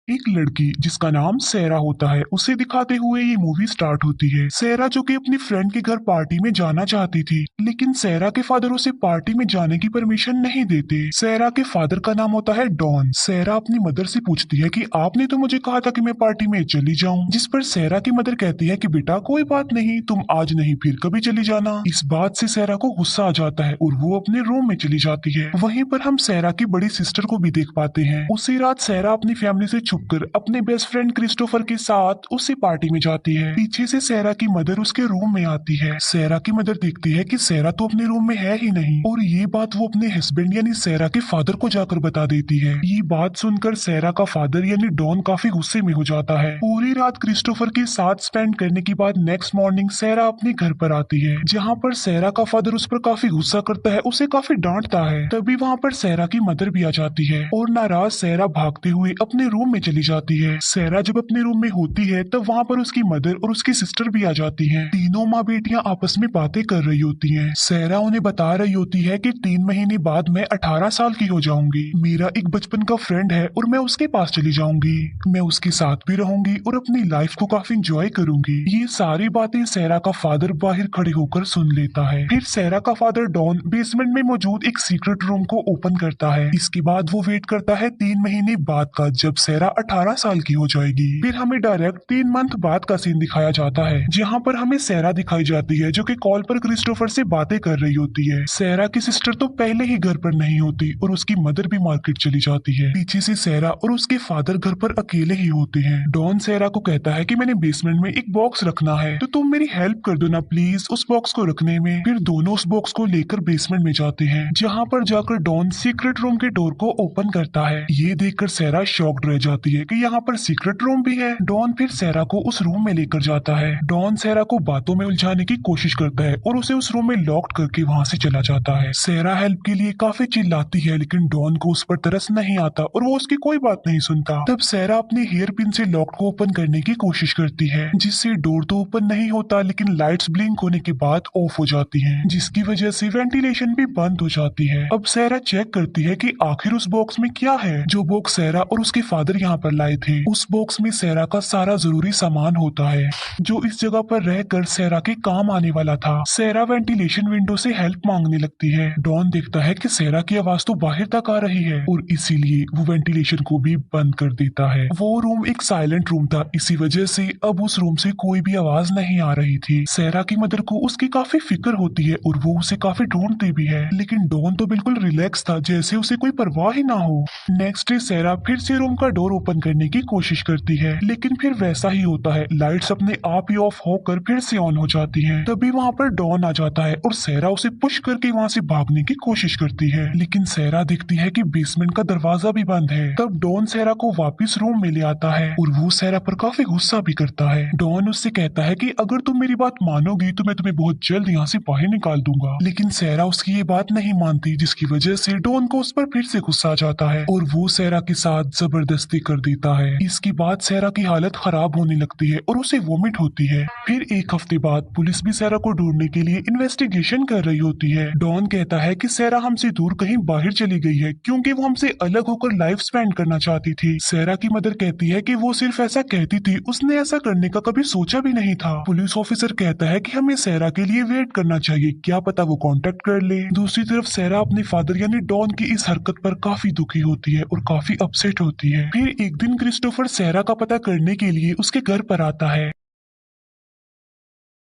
एक लड़की जिसका नाम सैरा होता है उसे दिखाते हुए ये मूवी स्टार्ट होती है। सैरा जो कि अपनी फ्रेंड के घर पार्टी में जाना चाहती थी, लेकिन सैरा के फादर उसे पार्टी में जाने की परमिशन नहीं देते। सैरा के फादर का नाम होता है डॉन। सैरा अपनी मदर से पूछती है कि आपने तो मुझे कहा था कि मैं पार्टी में चली जाऊं, जिस पर सैरा की मदर कहती है कि बेटा कोई बात नहीं, तुम आज नहीं फिर कभी चली जाना। इस बात से सैरा को गुस्सा आ जाता है और वो अपने रूम में चली जाती है। वहीं पर हम सैरा की बड़ी सिस्टर को भी देख पाते हैं। उसी रात सैरा अपनी फैमिली से छुपकर अपने बेस्ट फ्रेंड क्रिस्टोफर के साथ उसी पार्टी में जाती है। पीछे से सैरा की मदर उसके रूम में आती है। सैरा की मदर देखती है कि सैरा तो अपने रूम में है ही नहीं, और ये बात वो अपने हस्बैंड यानी सैरा के फादर को जाकर बता देती है। ये बात सुनकर सैरा का फादर यानी डॉन काफी गुस्से में हो जाता है। पूरी रात क्रिस्टोफर के साथ स्पेंड करने के बाद नेक्स्ट मॉर्निंग सैरा अपने घर पर आती है, जहाँ पर सैरा का फादर उस पर काफी गुस्सा करता है, उसे काफी डांटता है। तभी वहाँ पर सैरा की मदर भी आ जाती है और नाराज सैरा भागते हुए अपने रूम में चली जाती है। सैरा जब अपने रूम में होती है तब वहाँ पर उसकी मदर और उसकी सिस्टर भी आ जाती हैं। तीनों माँ बेटियां आपस में बातें कर रही होती हैं। सैरा उन्हें बता रही होती है कि 3 महीने बाद मैं 18 साल की हो जाऊंगी। मेरा एक बचपन का फ्रेंड है और मैं उसके पास चली जाऊंगी। मैं उसके साथ भी रहूंगी और अपनी लाइफ को काफी इंजॉय करूंगी। ये सारी बातें सैरा का फादर बाहर खड़े होकर सुन लेता है। फिर सैरा का फादर डॉन बेसमेंट में मौजूद एक सीक्रेट रूम को ओपन करता है। इसके बाद वो वेट करता है 3 महीने बाद का, जब सैरा 18 साल की हो जाएगी। फिर हमें डायरेक्ट 3 मंथ बाद का सीन दिखाया जाता है, जहाँ पर हमें सैरा दिखाई जाती है जो कि कॉल पर क्रिस्टोफर से बातें कर रही होती है। सैरा की सिस्टर तो पहले ही घर पर नहीं होती और उसकी मदर भी मार्केट चली जाती है। पीछे से सैरा और उसके फादर घर पर अकेले ही होते हैं। डॉन सैरा को कहता है कि मैंने बेसमेंट में एक बॉक्स रखना है, तो तुम मेरी हेल्प कर दो ना प्लीज उस बॉक्स को रखने में। फिर दोनों उस बॉक्स को लेकर बेसमेंट में जाते हैं, जहाँ पर जाकर डॉन सीक्रेट रूम के डोर को ओपन करता है। ये देखकर सैरा शॉक्ड रह जाती है कि यहाँ पर सीक्रेट रूम भी है। डॉन फिर सैरा को उस रूम में लेकर जाता है। डॉन सैरा को बातों में उलझाने की कोशिश करता है और उसे उस रूम में लॉक करके वहाँ से चला जाता है। सैरा हेल्प के लिए काफी चिल्लाती है, लेकिन डॉन को उस पर तरस नहीं आता और वो उसकी कोई बात नहीं सुनता। तब सैरा अपनी हेयर पिन से लॉक को ओपन करने की कोशिश करती है, जिससे डोर तो ओपन नहीं होता, लेकिन लाइट्स ब्लिंक होने के बाद ऑफ हो जाती हैं, जिसकी वजह से वेंटिलेशन भी बंद हो जाती है। अब सैरा चेक करती है कि आखिर उस बॉक्स में क्या है, जो बॉक्स सैरा और उसके फादर यहाँ पर लाए थे। उस बॉक्स में सैरा का सारा जरूरी सामान होता है, जो इस जगह पर रहकर सैरा के काम आने वाला था। सैरा वेंटिलेशन विंडो से हेल्प मांगने लगती है। डॉन देखता है कि सैरा की आवाज तो बाहर तक आ रही है और इसीलिए वो वेंटिलेशन को भी बंद कर देता है। वो रूम एक साइलेंट रूम था, इसी वजह से अब उस रूम से कोई भी आवाज नहीं आ रही थी। सैरा की मदर को उसकी काफी फिक्र होती है और वो उसे काफी ढूंढती भी है, लेकिन डॉन तो बिल्कुल रिलैक्स था, जैसे उसे कोई परवाह ही ना हो। नेक्स्ट डे सैरा फिर से रूम का डोर ओपन करने की कोशिश करती है, लेकिन फिर वैसा ही होता है, लाइट्स अपने आप ही ऑफ होकर फिर से ऑन हो जाती हैं। तभी वहाँ पर डॉन आ जाता है और सैरा उसे पुश करके वहाँ से भागने की कोशिश करती है, लेकिन सैरा देखती है कि बेसमेंट का दरवाजा भी बंद है। तब डॉन सैरा को वापस रूम में ले आता है और वो सैरा पर काफी गुस्सा भी करता है। डॉन उससे कहता है कि अगर तुम मेरी बात मानोगी तो मैं तुम्हें बहुत जल्द यहाँ से बाहर निकाल दूंगा, लेकिन सैरा उसकी ये बात नहीं मानती, जिसकी वजह से डॉन को उस पर फिर से गुस्सा आ जाता है और वो सैरा के साथ जबरदस्ती कर देता है। इसके बाद सैरा की हालत खराब होने लगती है और उसे वोमिट होती है। फिर एक हफ्ते बाद पुलिस भी सैरा को ढूंढने के लिए इन्वेस्टिगेशन कर रही होती है। डॉन कहता है कि सैरा हमसे दूर कहीं बाहर चली गई है, क्योंकि वो हमसे अलग होकर लाइफ स्पेंड करना चाहती थी। सैरा की मदर कहती है कि वो सिर्फ ऐसा कहती थी, उसने ऐसा करने का कभी सोचा भी नहीं था। पुलिस ऑफिसर कहता है कि हमें सैरा के लिए वेट करना चाहिए, क्या पता वो कांटेक्ट कर ले। दूसरी तरफ सैरा अपने फादर यानी डॉन की इस हरकत पर काफी दुखी होती है और काफी अपसेट होती है। फिर एक दिन क्रिस्टोफर सैरा का पता करने के लिए उसके घर पर आता है,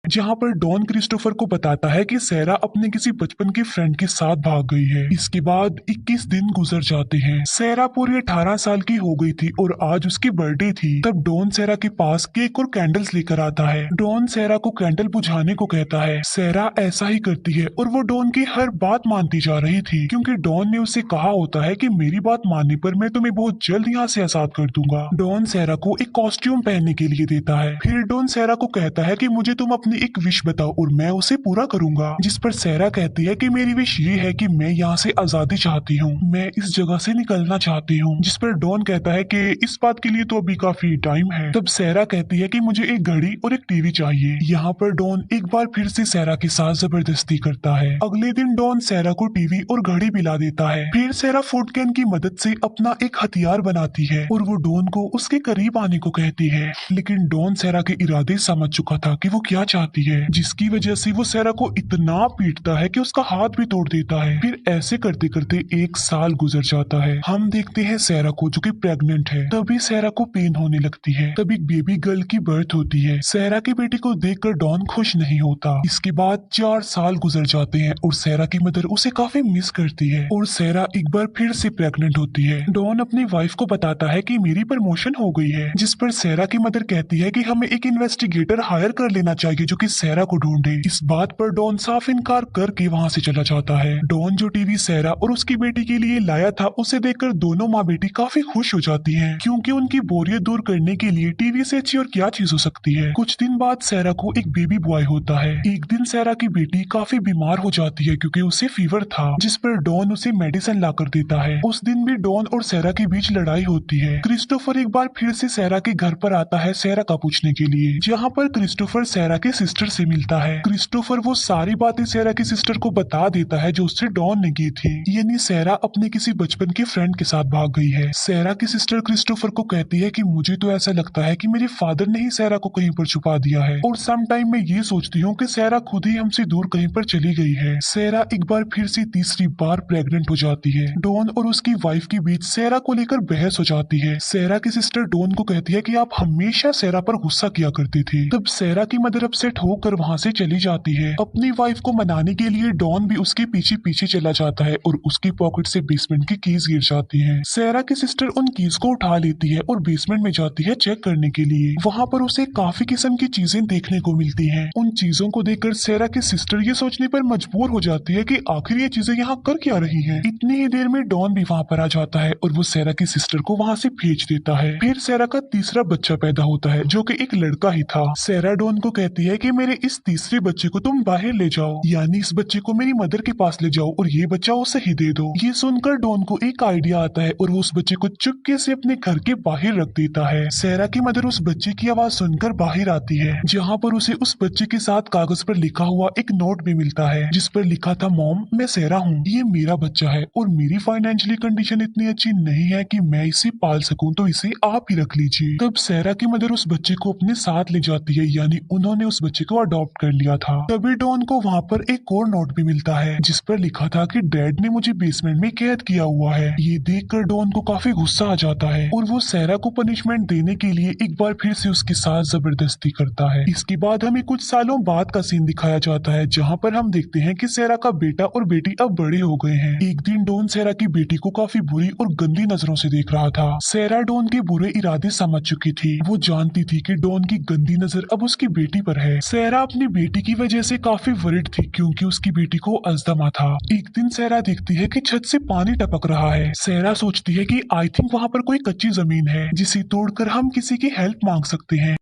जहाँ पर डॉन क्रिस्टोफर को बताता है कि सैरा अपने किसी बचपन के फ्रेंड के साथ भाग गई है। इसके बाद 21 दिन गुजर जाते हैं। सैरा पूरी 18 साल की हो गई थी और आज उसकी बर्थडे थी। तब डॉन सैरा के पास केक और कैंडल्स लेकर आता है। डॉन सैरा को कैंडल बुझाने को कहता है। सैरा ऐसा ही करती है और वो डॉन की हर बात मानती जा रही थी, क्योंकि डॉन ने उसे कहा होता है कि मेरी बात मानने पर मैं तुम्हें बहुत जल्द यहाँ से आजाद कर दूंगा। डॉन सैरा को एक कॉस्ट्यूम पहनने के लिए देता है। फिर डॉन सैरा को कहता है कि मुझे तुम अपनी अपनी एक विश बताओ और मैं उसे पूरा करूंगा। जिस पर सहरा कहती है कि मेरी विश ये है कि मैं यहाँ से आजादी चाहती हूँ, मैं इस जगह से निकलना चाहती हूँ। जिस पर डॉन कहता है कि इस बात के लिए तो अभी काफी टाइम है। तब सहरा कहती है कि मुझे एक घड़ी और एक टीवी चाहिए। यहाँ पर डॉन एक बार फिर से सहरा के साथ जबरदस्ती करता है। अगले दिन डॉन सहरा को टीवी और घड़ी भी ला देता है। फिर सहरा फूड कैन की मदद से अपना एक हथियार बनाती है और वो डॉन को उसके करीब आने को कहती है। लेकिन डॉन सहरा के इरादे समझ चुका था कि वो क्या चाहती है, जिसकी वजह से वो सहरा को इतना पीटता है कि उसका हाथ भी तोड़ देता है। फिर ऐसे करते करते 1 साल गुजर जाता है। हम देखते हैं सहरा को जो कि प्रेग्नेंट है। तभी सहरा को पेन होने लगती है। तब एक बेबी गर्ल की बर्थ होती है। सहरा की बेटी को देखकर डॉन खुश नहीं होता। इसके बाद 4 साल गुजर जाते हैं और सहरा की मदर उसे काफी मिस करती है और सहरा एक बार फिर से प्रेग्नेंट होती है। डॉन अपनी वाइफ को बताता है कि मेरी प्रमोशन हो गई है। जिस पर सहरा की मदर कहती है कि हमें एक इन्वेस्टिगेटर हायर कर लेना चाहिए जो कि सहरा को ढूंढे। इस बात पर डॉन साफ इनकार करके वहाँ से चला जाता है। डॉन जो टीवी सहरा और उसकी बेटी के लिए लाया था उसे देखकर दोनों माँ बेटी काफी खुश हो जाती हैं, क्योंकि उनकी बोरियत दूर करने के लिए टीवी से अच्छी और क्या चीज हो सकती है। कुछ दिन बाद सहरा को एक बेबी बॉय होता है। एक दिन सहरा की बेटी काफी बीमार हो जाती है क्योंकि उसे फीवर था, जिस पर डॉन उसे मेडिसिन ला कर देता है। उस दिन भी डॉन और सहरा के बीच लड़ाई होती है। क्रिस्टोफर एक बार फिर से सहरा के घर पर आता है सहरा का पूछने के लिए, जहाँ पर क्रिस्टोफर सहरा के सिस्टर से मिलता है। क्रिस्टोफर वो सारी बातें सहरा की सिस्टर को बता देता है जो उससे डॉन ने की थी, यानी सहरा अपने किसी बचपन के फ्रेंड के साथ भाग गई है। सहरा की सिस्टर क्रिस्टोफर को कहती है कि मुझे तो ऐसा लगता है कि मेरे फादर ने ही सहरा को कहीं पर छुपा दिया है और सम टाइम मैं ये सोचती हूँ कि सहरा खुद ही हमसे दूर कहीं पर चली गई है। सहरा एक बार फिर से तीसरी बार प्रेग्नेंट हो जाती है। डॉन और उसकी वाइफ के बीच सहरा को लेकर बहस हो जाती है। सहरा की सिस्टर डॉन को कहती है कि आप हमेशा सहरा पर गुस्सा किया करती थी। तब सहरा की मदर अपसेट होकर वहाँ से चली जाती है। अपनी वाइफ को मनाने के लिए डॉन भी उसके पीछे पीछे चला जाता है और उसकी पॉकेट से बेसमेंट की कीज गिर जाती हैं। सहरा की सिस्टर उन कीज को उठा लेती है और बेसमेंट में जाती है चेक करने के लिए। वहाँ पर उसे काफी किस्म की चीजें देखने को मिलती हैं। उन चीजों को देखकर सहरा की सिस्टर ये सोचने पर मजबूर हो जाती है कि आखिर ये चीजें यहाँ कर क्या रही हैं। इतनी ही देर में डॉन भी वहाँ पर आ जाता है और वो सहरा की सिस्टर को वहाँ से भेज देता है। फिर सहरा का तीसरा बच्चा पैदा होता है जो कि एक लड़का ही था। सहरा डॉन को कहती है कि मेरे इस तीसरे बच्चे को तुम बाहर ले जाओ, यानी इस बच्चे को मेरी मदर के पास ले जाओ और ये बच्चा उसे ही दे दो। ये सुनकर डॉन को एक आइडिया आता है और वो उस बच्चे को चुपके से अपने घर के बाहर रख देता है। सहरा की मदर उस बच्चे की आवाज सुनकर बाहर आती है, जहाँ पर उसे उस बच्चे के साथ कागज पर लिखा हुआ एक नोट भी मिलता है जिस पर लिखा था, मॉम मैं सहरा हूँ, ये मेरा बच्चा है और मेरी फाइनेंशियली कंडीशन इतनी अच्छी नहीं है कि मैं इसे पाल सकूं, तो इसे आप ही रख लीजिए। तब सहरा की मदर उस बच्चे को अपने साथ ले जाती है, यानी उन्होंने उस बच्चे को अडॉप्ट कर लिया था। तभी डॉन को वहाँ पर एक और नोट भी मिलता है जिस पर लिखा था कि डैड ने मुझे बेसमेंट में कैद किया हुआ है। ये देखकर डॉन को काफी गुस्सा आ जाता है और वो सहरा को पनिशमेंट देने के लिए एक बार फिर से उसके साथ जबरदस्ती करता है। इसके बाद हमें कुछ सालों बाद का सीन दिखाया जाता है जहाँ पर हम देखते हैं कि सहरा का बेटा और बेटी अब बड़े हो गए हैं। एक दिन डॉन सहरा की बेटी को काफी बुरी और गंदी नजरों से देख रहा था। सहरा डॉन के बुरे इरादे समझ चुकी थी। वो जानती थी कि डॉन की गंदी नजर अब उसकी बेटी पर है। सहरा अपनी बेटी की वजह से काफी वरिड थी क्योंकि उसकी बेटी को अस्थमा था। एक दिन सहरा देखती है कि छत से पानी टपक रहा है। सहरा सोचती है कि आई थिंक वहाँ पर कोई कच्ची जमीन है जिसे तोड़कर हम किसी की हेल्प मांग सकते हैं।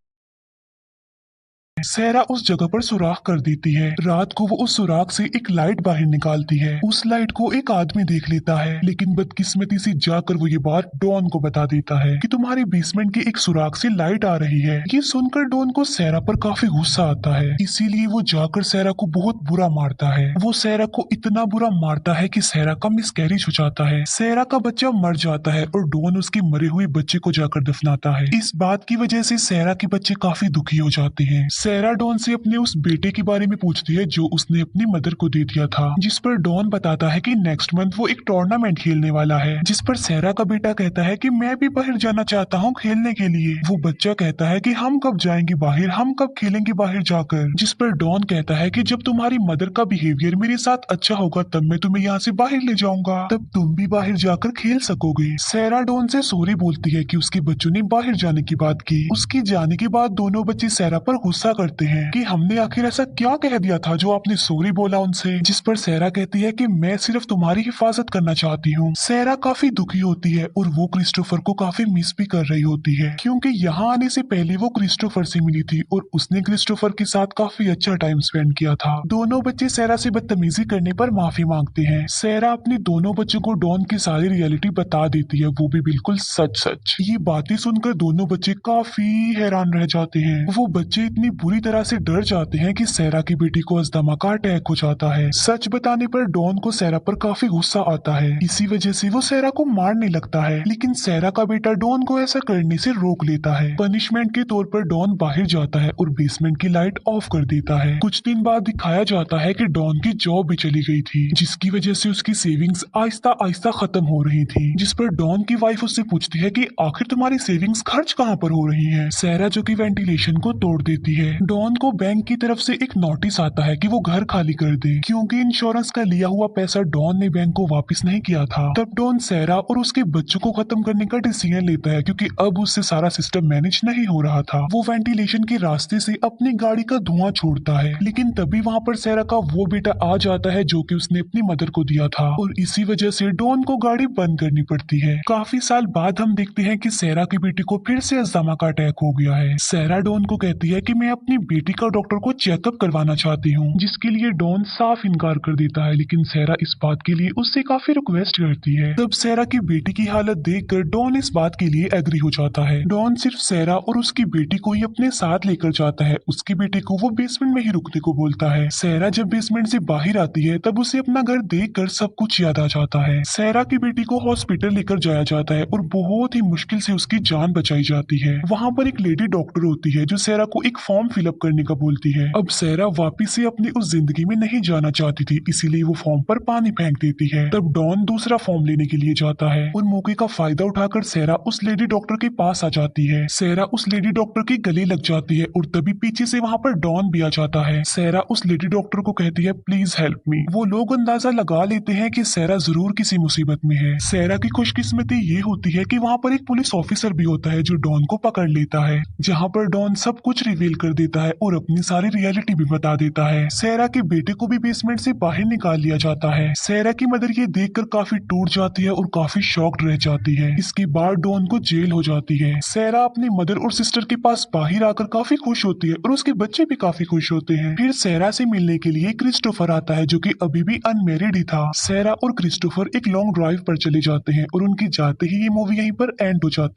सहरा उस जगह पर सुराख कर देती है। रात को वो उस सुराख से एक लाइट बाहर निकालती है। उस लाइट को एक आदमी देख लेता है, लेकिन बदकिस्मती से जाकर वो ये बात डॉन को बता देता है कि तुम्हारे बेसमेंट के एक सुराख से लाइट आ रही है। ये सुनकर डॉन को सहरा पर काफी गुस्सा आता है, इसीलिए वो जाकर सहरा को बहुत बुरा मारता है। वो सहरा को इतना बुरा मारता है कि सहरा का मिसकैरेज हो जाता है। सहरा का बच्चा मर जाता है और डॉन उसके मरे हुए बच्चे को जाकर दफनाता है। इस बात की वजह से सहरा के बच्चे काफी दुखी हो जाते हैं। सहरा डॉन से अपने उस बेटे के बारे में पूछती है जो उसने अपनी मदर को दे दिया था, जिस पर डॉन बताता है कि नेक्स्ट मंथ वो एक टूर्नामेंट खेलने वाला है। जिस पर सहरा का बेटा कहता है कि मैं भी बाहर जाना चाहता हूँ खेलने के लिए। वो बच्चा कहता है कि हम कब जाएंगे बाहर, हम कब खेलेंगे बाहर जाकर। जिस पर डॉन कहता है कि जब तुम्हारी मदर का बिहेवियर मेरे साथ अच्छा होगा तब मैं तुम्हें यहाँ से बाहर ले जाऊंगा, तब तुम भी बाहर जाकर खेल सकोगे। सहरा डॉन से सॉरी बोलती है कि उसके बच्चों ने बाहर जाने की बात की। उसके जाने के बाद दोनों बच्चे सहरा पर गुस्सा करते हैं कि हमने आखिर ऐसा क्या कह दिया था जो आपने सॉरी बोला उनसे, जिस पर सहरा कहती है कि मैं सिर्फ तुम्हारी हिफाजत करना चाहती हूँ। सहरा काफी दुखी होती है और वो क्रिस्टोफर को काफी मिस भी कर रही होती है, क्योंकि यहाँ आने से पहले वो क्रिस्टोफर से मिली थी और उसने क्रिस्टोफर के साथ काफी अच्छा टाइम स्पेंड किया था। दोनों बच्चे सहरा से बदतमीजी करने पर माफी मांगते हैं। सहरा अपने दोनों बच्चों को डॉन की सारी रियलिटी बता देती है, वो भी बिल्कुल सच सच। ये बातें सुनकर दोनों बच्चे काफी हैरान रह जाते हैं। वो बच्चे इतनी बुरी तरह से डर जाते हैं कि सहरा की बेटी को अस्थमा का अटैक हो जाता है। सच बताने पर डॉन को सहरा पर काफी गुस्सा आता है, इसी वजह से वो सहरा को मारने लगता है, लेकिन सहरा का बेटा डॉन को ऐसा करने से रोक लेता है। पनिशमेंट के तौर पर डॉन बाहर जाता है और बेसमेंट की लाइट ऑफ कर देता है। कुछ दिन बाद दिखाया जाता है कि डॉन की जॉब भी चली गई थी, जिसकी वजह से उसकी सेविंग्स आहिस्ता आहिस्ता खत्म हो रही थी। जिस पर डॉन की वाइफ उससे पूछती है कि आखिर तुम्हारी सेविंग्स खर्च कहाँ पर हो रही है। सहरा जो कि वेंटिलेशन को तोड़ देती है। डॉन को बैंक की तरफ से एक नोटिस आता है कि वो घर खाली कर दे, क्योंकि इंश्योरेंस का लिया हुआ पैसा डॉन ने बैंक को वापस नहीं किया था। तब डॉन सहरा और उसके बच्चों को खत्म करने का डिसीजन लेता है, क्योंकि अब उससे सारा सिस्टम मैनेज नहीं हो रहा था। वो वेंटिलेशन के रास्ते से अपनी गाड़ी का धुआं छोड़ता है, लेकिन तभी वहाँ पर सहरा का वो बेटा आ जाता है जो कि उसने अपनी मदर को दिया था, और इसी वजह से डॉन को गाड़ी बंद करनी पड़ती है। काफी साल बाद हम देखते हैं कि सहरा की बेटी को फिर से अस्थमा का अटैक हो गया है। सहरा डॉन को कहती है कि मैं अपनी बेटी का डॉक्टर को चेकअप करवाना चाहती हूँ, जिसके लिए डॉन साफ इनकार कर देता है, लेकिन सहरा इस बात के लिए उससे काफी रिक्वेस्ट करती है। तब सहरा की बेटी की हालत देखकर डॉन इस बात के लिए एग्री हो जाता है। डॉन सिर्फ सहरा और उसकी बेटी को ही अपने साथ लेकर जाता है। उसकी बेटी को वो बेसमेंट में ही रुकने को बोलता है। सहरा जब बेसमेंट से बाहर आती है तब उसे अपना घर देखकर सब कुछ याद आ जाता है। सहरा की बेटी को हॉस्पिटल लेकर जाया जाता है और बहुत ही मुश्किल से उसकी जान बचाई जाती है। वहाँ पर एक लेडी डॉक्टर होती है जो सहरा को एक फॉर्म फिलअप करने का बोलती है। अब सहरा वापिस से अपनी उस जिंदगी में नहीं जाना चाहती थी, इसीलिए वो फॉर्म पर पानी फेंक देती है। तब डॉन दूसरा फॉर्म लेने के लिए जाता है और मौके का फायदा उठाकर सहरा उस लेडी डॉक्टर के पास आ जाती है। सहरा उस लेडी डॉक्टर के गले लग जाती है और तभी पीछे से वहाँ पर डॉन भी आ जाता है। सहरा उस लेडी डॉक्टर को कहती है प्लीज हेल्प मी। वो लोग अंदाजा लगा लेते हैं कि सहरा जरूर किसी मुसीबत में है। सहरा की खुशकिस्मती ये होती है कि वहाँ पर एक पुलिस ऑफिसर भी होता है जो डॉन को पकड़ लेता है, जहाँ पर डॉन सब कुछ रिवील कर देता है और अपनी सारी रियलिटी भी बता देता है। सहरा के बेटे को भी बेसमेंट से बाहर निकाल लिया जाता है। सहरा की मदर ये देखकर काफी टूट जाती है और काफी शॉक्ड रह जाती है। इसके बाद डॉन को जेल हो जाती है। सहरा अपनी मदर और सिस्टर के पास बाहर आकर काफी खुश होती है और उसके बच्चे भी काफी खुश होते हैं। फिर सहरा से मिलने के लिए क्रिस्टोफर आता है जो कि अभी भी अनमेरिड ही था। सहरा और क्रिस्टोफर एक लॉन्ग ड्राइव पर चले जाते हैं और उनकी जाते ही ये मूवी यहीं पर एंड हो जाती है।